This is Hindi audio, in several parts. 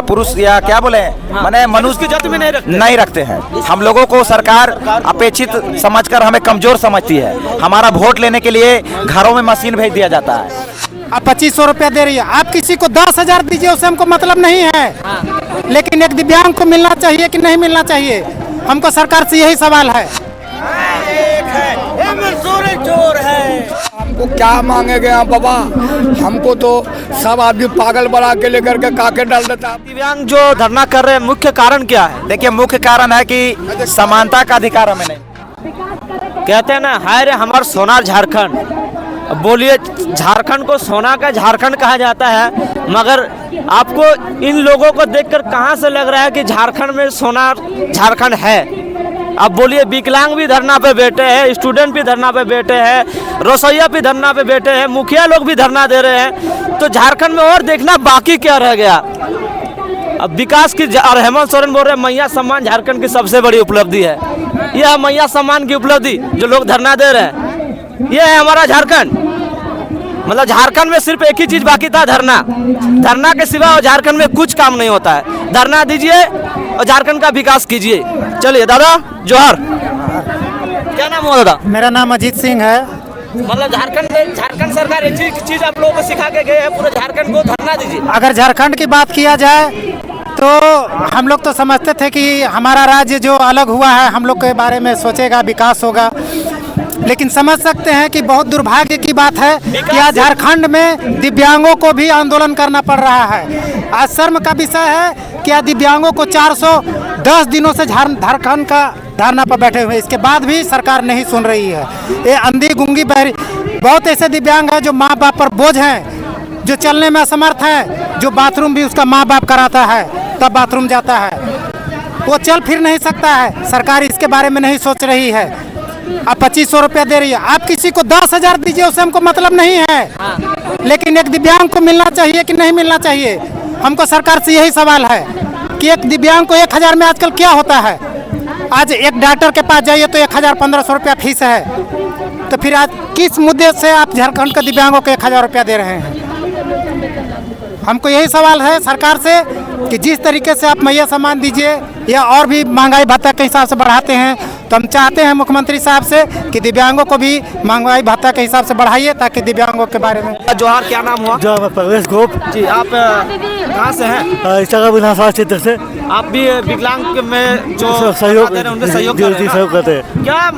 पुरुष या क्या बोले माने मनुष्य की जाति में नहीं रखते हैं। हम लोगों को सरकार अपेक्षित समझकर हमें कमजोर समझती है। हमारा वोट लेने के लिए घरों में मशीन भेज दिया जाता है। आप 2500 रुपया दे रही है, आप किसी को 10,000 दीजिए, उससे हमको मतलब नहीं है। लेकिन एक दिव्यांग को मिलना चाहिए कि नहीं मिलना चाहिए, हमको सरकार से यही सवाल है। चोर है, हमको क्या मांगेगे यहाँ बाबा, हमको तो सब आदमी पागल बना के लेकर के काके डाल देता है। दिव्यांग जो धरना कर रहे हैं मुख्य कारण क्या है? देखिए मुख्य कारण है कि समानता का अधिकार हमें नहीं। कहते हैं ना, हाय रे हमार सोनार झारखंड। बोलिए, झारखंड को सोना का झारखंड कहा जाता है, मगर आपको इन लोगों को देखकर कहां से लग रहा है कि झारखंड में सोना झारखंड है? अब बोलिए, विकलांग भी धरना पे बैठे हैं, स्टूडेंट भी धरना पे बैठे हैं, रसोइया भी धरना पे बैठे हैं, मुखिया लोग भी धरना दे रहे हैं, तो झारखंड में और देखना बाकी क्या रह गया? अब विकास की और हेमंत सोरेन बोल रहे हैं मैया सम्मान झारखंड की सबसे बड़ी उपलब्धि है। यह मैया सम्मान की उपलब्धि जो लोग धरना दे रहे हैं, यह है हमारा झारखंड। मतलब झारखंड में सिर्फ एक ही चीज बाकी था, धरना। धरना के सिवा झारखंड में कुछ काम नहीं होता है। धरना दीजिए और झारखंड का विकास कीजिए। चलिए दादा, जोहार। क्या नाम हुआ दादा? मेरा नाम अजीत सिंह है। मतलब झारखंड सरकार एक चीज आप लोगों को सिखा के गए हैं, पूरे झारखंड को धरना दीजिए। अगर झारखंड की बात किया जाए तो हम लोग तो समझते थे कि हमारा राज्य जो अलग हुआ है, हम लोग के बारे में सोचेगा, विकास होगा। लेकिन समझ सकते हैं कि बहुत दुर्भाग्य की बात है कि आज झारखंड में दिव्यांगों को भी आंदोलन करना पड़ रहा है। आज शर्म का विषय है कि आज दिव्यांगों को 410 दिनों से झारखंड का धरना पर बैठे हुए, इसके बाद भी सरकार नहीं सुन रही है। ये अंधी गूंगी बहरी बहुत ऐसे दिव्यांग हैं जो माँ बाप पर बोझ हैं, जो चलने में असमर्थ हैं, जो बाथरूम भी उसका माँ बाप कराता है तब बाथरूम जाता है, वो चल फिर नहीं सकता है। सरकार इसके बारे में नहीं सोच रही है। आप 2500 रुपया दे रही है, आप किसी को 10,000 दीजिए, उससे हमको मतलब नहीं है। लेकिन एक दिव्यांग को मिलना चाहिए कि नहीं मिलना चाहिए, हमको सरकार से यही सवाल है कि एक दिव्यांग को 1,000 में आजकल क्या होता है। आज एक डॉक्टर के पास जाइए तो 1,000-1,500 रुपया फीस है, तो फिर आज किस मुद्दे से आप झारखंड के दिव्यांगों को 1,000 रुपया दे रहे हैं? हमको यही सवाल है सरकार से कि जिस तरीके से आप मैया सम्मान दीजिए या और भी महंगाई भत्ता के हिसाब से बढ़ाते हैं, तो हम चाहते हैं मुख्यमंत्री साहब से कि दिव्यांगों को भी महंगाई भत्ता के हिसाब से बढ़ाइए, ताकि दिव्यांगों के बारे में। जोहार, क्या नाम हुआ? जो प्रवेश गोप जी, आप कहाँ से हैं? विधानसभा क्षेत्र से। आप भी विकलांग में जो सहयोग सहयोग करते हैं। क्या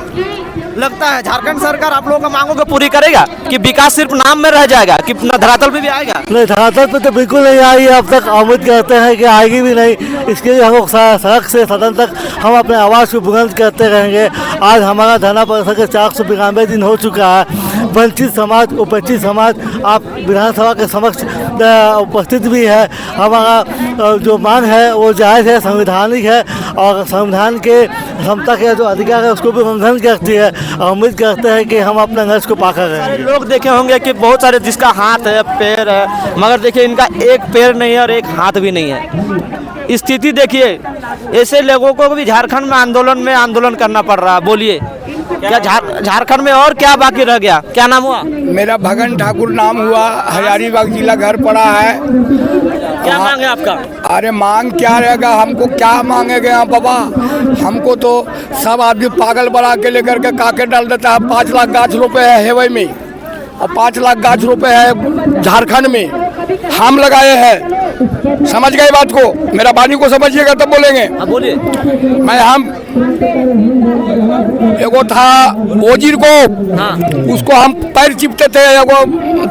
लगता है झारखंड सरकार आप लोगों का मांगों को पूरी करेगा कि विकास सिर्फ नाम में रह जाएगा, कि धरातल पे भी आएगा? नहीं, धरातल पे तो बिल्कुल नहीं आई है, अब तक उम्मीद करते हैं कि आएगी भी नहीं। इसके लिए हम लोग सड़क से सदन तक हम अपने आवाज़ को बुलंद करते रहेंगे। आज हमारा धरना प्रदर्शन के 492 दिन हो चुका है। वंचित समाज, उपेक्षित समाज आप विधानसभा के समक्ष उपस्थित भी है। हमारा जो मांग है वो जायज़ है, संवैधानिक है, और संविधान के क्षमता के जो अधिकार है उसको भी उल्लंघन करती है। उम्मीद करते हैं कि हम अपने लक्ष्य को पाकर रहेंगे। लोग देखे होंगे कि बहुत सारे जिसका हाथ है, पैर है, मगर देखिए इनका एक पैर नहीं है और एक हाथ भी नहीं है। स्थिति देखिए, ऐसे लोगों को भी झारखंड में आंदोलन करना पड़ रहा है। बोलिए, क्या झारखंड में और क्या बाकी रह गया? क्या नाम हुआ? मेरा भगन ठाकुर नाम हुआ, हजारीबाग जिला घर पड़ा है। क्या मांग है आपका? अरे मांग क्या रहेगा, हमको क्या मांगेगे यहाँ बाबा, हमको तो सब आदमी पागल बना के लेकर के काके डाल देता है। 5 लाख गाछ रोपे है हेवई में, और 5 लाख गाछ रोपे है झारखंड में, हम लगाए हैं। समझ गए बात को? मेरा बानी को समझिएगा तब बोलेंगे। बोलिए। मैं हम एगो था ओजीर को, उसको हम पैर चिपते थे। एगो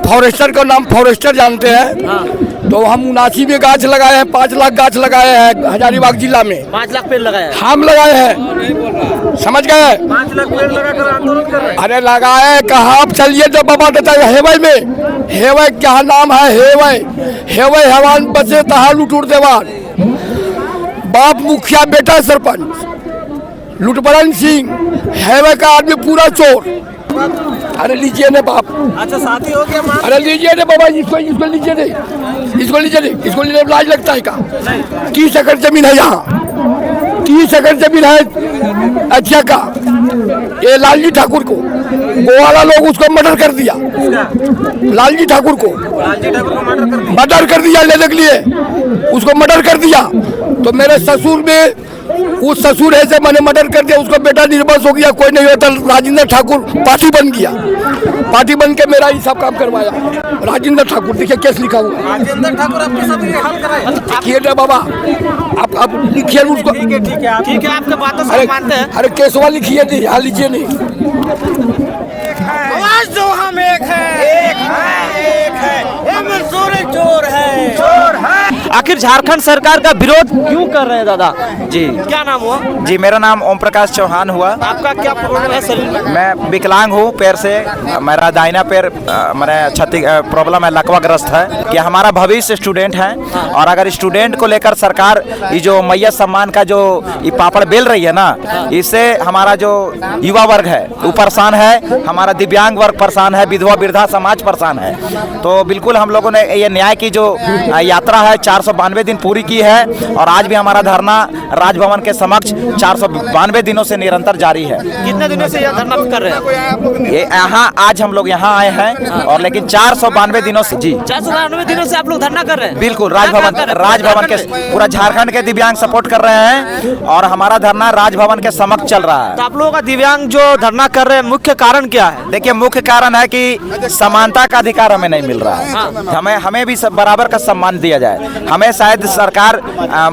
फॉरेस्टर का नाम फॉरेस्टर जानते हैं, तो हम 79 में गाछ लगाए हैं। 5 लाख गाछ लगाए हैं हजारीबाग जिला में। 5 लाख पेड़ लगाए हम लगाए हैं, समझ गए? 5 लाख पेड़ लगाकर आंदोलन कर रहे हैं। अरे लगाए कहाँ, आप चलिए तो बाबा देता है हेवई में। हेवई क्या नाम है? हेवई हवान बचे तहा लुटूर देवान। बाप मुखिया, बेटा सरपंच, लुटबरन सिंह, हेवई का आदमी पूरा चोर। अरे लीजिए ने बाप। अच्छा, साथी हो गया। अरे लीजिए ने बाबा, इसको लीजिए ने, इसको लीजिए ने, इसको लीजिए। लाज लगता है का? 30 एकड़ जमीन है यहाँ, 30 एकड़ जमीन है अच्छा का। ये लालजी ठाकुर को, गोवाला लोग उसको मर्डर कर दिया। लालजी ठाकुर को मर्डर कर दिया लेने के लिए। उसको मर्डर कर दिया। तो मेरे ससुर में उस ससुर है से मैंने मर्डर कर दिया, उसका बेटा निर्बस हो गया, कोई नहीं होता। राजेंद्र ठाकुर पार्टी बन गया, पार्टी बन के मेरा ही सब काम करवाया। राजेंद्र ठाकुर देखिए केस लिखा हुआ। राजेंद्र ठाकुर आपके साथ ये हल कराए। लिखिए ना बाबा, आप लिखिए उसको। ठीक है आपके बातों से मानते हैं। अरे केसवा लिखिए नहीं, यहाँ लिखिए नहीं। आवाज दो, हम एक है, ये मंसूर चोर है। आखिर झारखंड सरकार का विरोध क्यों कर रहे हैं दादा? जी क्या नाम हुआ जी, मेरा नाम ओम प्रकाश चौहान हुआ। आपका? क्या प्रॉब्लम है शरीर में? मैं विकलांग हूँ पैर से, मेरा दाहिना पैर मेरा क्षति प्रॉब्लम है, लकवाग्रस्त है। कि हमारा भविष्य स्टूडेंट है और अगर स्टूडेंट को लेकर सरकार ये जो मैया सम्मान का जो ये पापड़ बेल रही है ना, इससे हमारा जो युवा वर्ग है वो परेशान है, हमारा दिव्यांग वर्ग परेशान है, विधवा वृद्धा समाज परेशान है। तो बिल्कुल हम लोगों ने ये न्याय की जो यात्रा है 492 दिन पूरी की है और आज भी हमारा धरना राजभवन के समक्ष 492 दिनों से निरंतर जारी है। कितने दिनों से यह धरना कर रहे हैं? ये यहाँ आज हम लोग यहाँ आए हैं और लेकिन 492 दिनों से जी 492 दिनों से आप लोग धरना कर रहे हैं? बिल्कुल राजभवन के पूरा झारखंड के दिव्यांग सपोर्ट कर रहे हैं और हमारा धरना राजभवन के समक्ष चल रहा है। तो आप लोगों का दिव्यांग जो धरना कर रहे हैं मुख्य कारण क्या है? देखिए मुख्य कारण है कि समानता का अधिकार हमें नहीं मिल रहा है। हमें भी सब बराबर का सम्मान दिया जाए। हमें शायद सरकार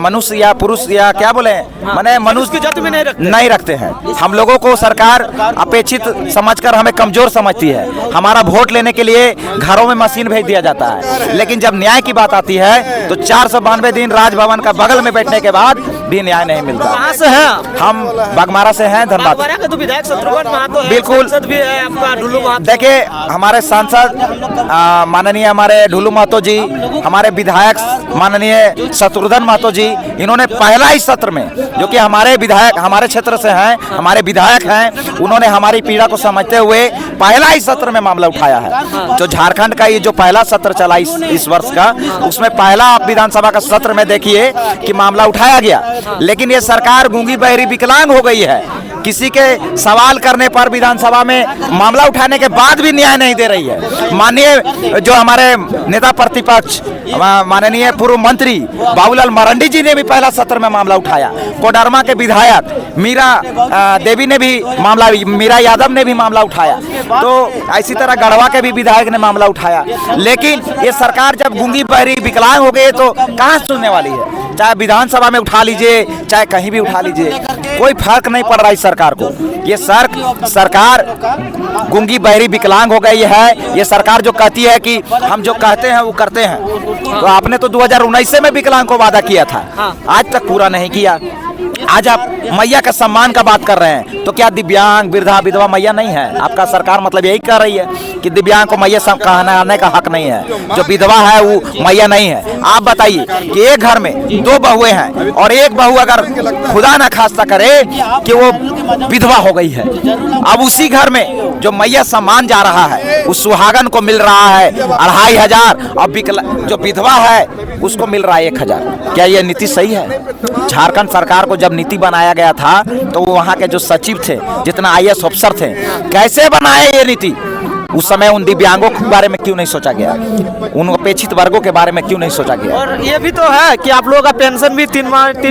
मनुष्य या पुरुष या क्या बोले माने मनुष्य की जाति में नहीं रखते हैं। हम लोगों को सरकार अपेक्षित समझकर हमें कमजोर समझती है। हमारा वोट लेने के लिए घरों में मशीन भेज दिया जाता है, लेकिन जब न्याय की बात आती है तो 492 दिन राजभवन का बगल में बैठने के बाद भी न्याय नहीं मिलता। कहाँ से हैं? हम बागमारा से हैं, धनबाद। बागमारा का तो विधायक शत्रुघ्न महतो है, बिल्कुल। सांसद भी है आपका ढुल्लू महतो। देखिए हमारे सांसद माननीय हमारे ढुल्लू महतो जी, हमारे विधायक माननीय शत्रुघ्न महतो जी, इन्होंने पहला ही सत्र में जो कि हमारे विधायक हमारे क्षेत्र से हैं, हमारे विधायक हैं, उन्होंने हमारी पीड़ा को समझते हुए पहला ही सत्र में मामला उठाया है। जो झारखंड का ये जो पहला सत्र चला इस वर्ष का, उसमें पहला आप विधानसभा का सत्र में देखिए कि मामला उठाया गया। लेकिन ये सरकार गूंगी बहरी विकलांग हो गई है। किसी के सवाल करने पर विधानसभा में मामला उठाने के बाद भी न्याय नहीं दे रही है। माननीय जो हमारे नेता प्रतिपक्ष माननीय पूर्व मंत्री बाबूलाल मरांडी जी ने भी पहला सत्र में मामला उठाया। कोडरमा के विधायक मीरा देवी ने भी मामला, मीरा यादव ने भी मामला उठाया। तो इसी तरह गढ़वा के भी विधायक ने मामला उठाया। लेकिन ये सरकार जब गूंगी बहरी विकलांग हो गई तो कहाँ सुनने वाली है? चाहे विधानसभा में उठा लीजिए, चाहे कहीं भी उठा लीजिए, कोई फर्क नहीं पड़ रहा है सरकार को। ये सरकार गूंगी बहरी विकलांग हो गई है। ये सरकार जो कहती है कि हम जो कहते हैं वो करते हैं। तो आपने तो 2019 में विकलांग को वादा किया था, आज तक पूरा नहीं किया। आज आप मैया का सम्मान का बात कर रहे हैं, तो क्या दिव्यांग वृद्धा विधवा मैया नहीं है? आपका सरकार मतलब यही कह रही है कि दिव्यांग को मैया कहने का हक नहीं है, जो विधवा है वो मैया नहीं है। आप बताइए कि एक घर में 2 बहुएं हैं और एक बहू अगर खुदा ना खास्ता करे कि वो विधवा हो गई है, अब उसी घर में जो मैया सम्मान जा रहा है उस सुहागन को मिल रहा है 2500 और जो विधवा है उसको मिल रहा है 1000। क्या ये नीति सही है? झारखंड सरकार को जब नीति बनाया गया था तो वहाँ के जो सचिव थे, जितना IAS अफसर थे, कैसे बनाए ये नीति? उस समय उन दिव्यांगों के बारे में क्यों नहीं सोचा गया? उन अपेक्षित वर्गों के बारे में क्यों नहीं सोचा गया? और ये भी तो है कि आप लोगों का पेंशन भी 3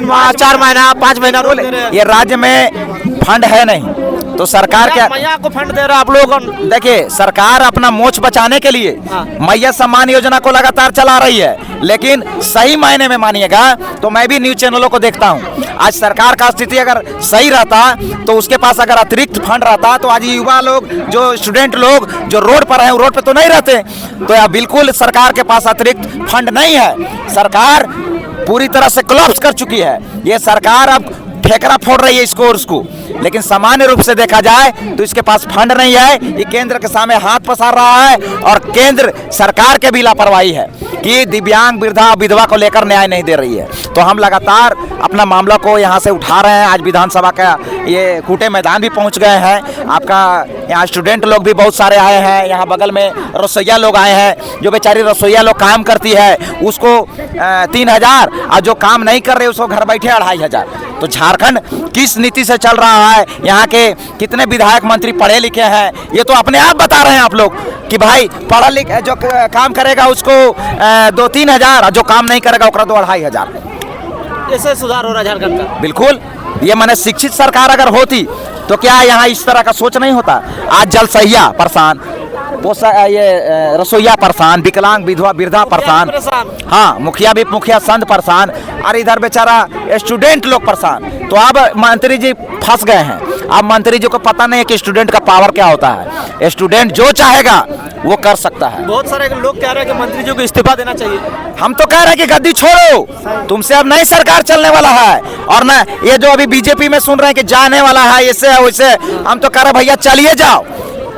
माह 4 महीना 5 महीना बोले। ये राज्य में फंड है नहीं तो सरकार क्या मैया को फंड दे रहा आप लोगों को? देखिए सरकार अपना मोच बचाने के लिए मैया सम्मान योजना को लगातार चला रही है, लेकिन सही मायने में मानिएगा तो मैं भी न्यूज चैनलों को देखता हूं। आज सरकार का स्थिति अगर सही रहता तो उसके पास अगर अतिरिक्त फंड रहता तो आज युवा लोग, जो स्टूडेंट लोग जो रोड पर हैं, रोड पे तो नहीं रहते। तो यह बिल्कुल सरकार के पास अतिरिक्त फंड नहीं है। सरकार पूरी तरह से कोलैप्स कर चुकी है। ये सरकार अब ठेकरा फोड़ रही है इसको और उसको, लेकिन सामान्य रूप से देखा जाए तो इसके पास फंड नहीं है। ये केंद्र के सामने हाथ पसार रहा है और केंद्र सरकार के भी लापरवाही है कि दिव्यांग वृद्धा विधवा को लेकर न्याय नहीं दे रही है। तो हम लगातार अपना मामला को यहाँ से उठा रहे हैं। आज विधानसभा का ये कूटे मैदान भी पहुँच गए हैं। आपका यहाँ स्टूडेंट लोग भी बहुत सारे आए हैं। यहाँ बगल में रसोईया लोग आए हैं, जो बेचारी रसोईया लोग काम करती है उसको 3000 और जो काम नहीं कर रहे उसको घर बैठे 2500। तो झारखंड किस नीति से चल रहा है, यहाँ के कितने विधायक मंत्री पढ़े लिखे हैं, ये तो अपने आप बता रहे हैं आप लोग कि भाई पढ़ा लिखा जो काम करेगा उसको 2-3 हज़ार, जो काम नहीं करेगा उसका 2-2.5 हज़ार। ऐसे सुधार हो रहा है झारखंड का। बिल्कुल, ये मैंने शिक्षित सरकार अगर होती तो क्या यहाँ इस तरह का सोच नहीं होता। आज जल सहिया परेशान, ये रसोईया परेशान, विकलांग विधवा वृद्धा परेशान, हाँ मुखिया भी मुखिया संत परेशान, और इधर बेचारा स्टूडेंट लोग परेशान। तो अब मंत्री जी फंस गए हैं। अब मंत्री जी को पता नहीं है कि स्टूडेंट का पावर क्या होता है। स्टूडेंट जो चाहेगा वो कर सकता है। बहुत सारे लोग कह रहे हैं कि मंत्री जी को इस्तीफा देना चाहिए। हम तो कह रहे हैं कि गद्दी छोड़ो, तुमसे अब नई सरकार चलने वाला है। और ना ये जो अभी बीजेपी में सुन रहे हैं कि जाने वाला है ऐसे है वैसे, हम तो कह रहे भैया चलिए जाओ।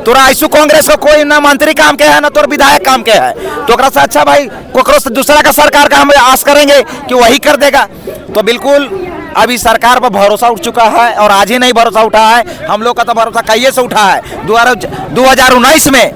तोरा ऐसू कांग्रेस को कोई ना मंत्री काम के है ना तोर विधायक काम के है, तो ओकरा से अच्छा भाई कोकरो से दूसरा का सरकार का हम आस करेंगे कि वही कर देगा। तो बिल्कुल अभी सरकार पर भरोसा उठ चुका है, और आज ही नहीं भरोसा उठा है, हम लोग का तो भरोसा कहिए से उठा है। 2019 में,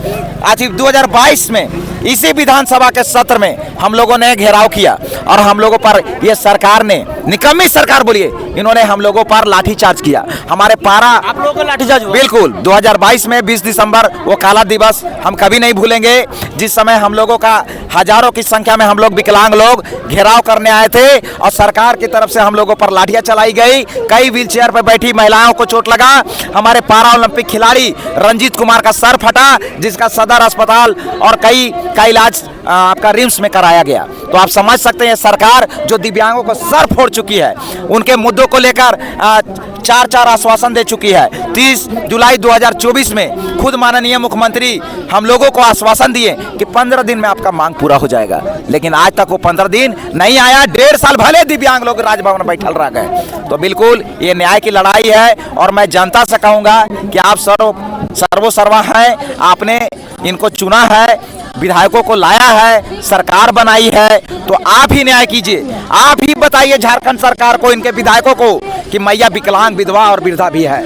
आज 2022 में इसी विधानसभा के सत्र में हम लोगों ने घेराव किया, और हम लोगों पर ये सरकार ने, निकम्मी सरकार बोलिए, इन्होंने हम लोगों पर लाठीचार्ज किया। हमारे पारा आप लोगों को लाठीचार्ज हुआ? बिल्कुल 2022 में 20 दिसंबर वो काला दिवस हम कभी नहीं भूलेंगे, जिस समय हम लोगों का हजारों की संख्या में हम लोग विकलांग लोग घेराव करने आए थे, और सरकार की तरफ से हम लोगों पर लाठियां चलाई गई। कई व्हील चेयर पर बैठी महिलाओं को चोट लगा। हमारे पारा ओलंपिक खिलाड़ी रंजीत कुमार का सर फटा, जिसका सदर अस्पताल और कई का इलाज आपका रिम्स में कराया गया। तो आप समझ सकते हैं सरकार जो दिव्यांगों को सर फोड़ चुकी है, उनके मुद्दों को लेकर 4 आश्वासन दे चुकी है। 30 जुलाई 2024 में खुद माननीय मुख्यमंत्री हम लोगों को आश्वासन दिए कि 15 दिन में आपका मांग पूरा हो जाएगा, लेकिन आज तक वो 15 दिन नहीं आया। 1.5 साल भले दिव्यांग लोग राजभवन में बैठल रह गए। तो बिल्कुल ये न्याय की लड़ाई है, और मैं जनता से कहूँगा कि आप सर्वोसर्वा हैं, आपने इनको चुना है, विधायकों को लाया है, सरकार बनाई है, तो आप ही न्याय कीजिए। आप ही बताइए झारखंड सरकार को, इनके विधायकों को कि मैया विकलांग विधवा और वृद्धा भी है।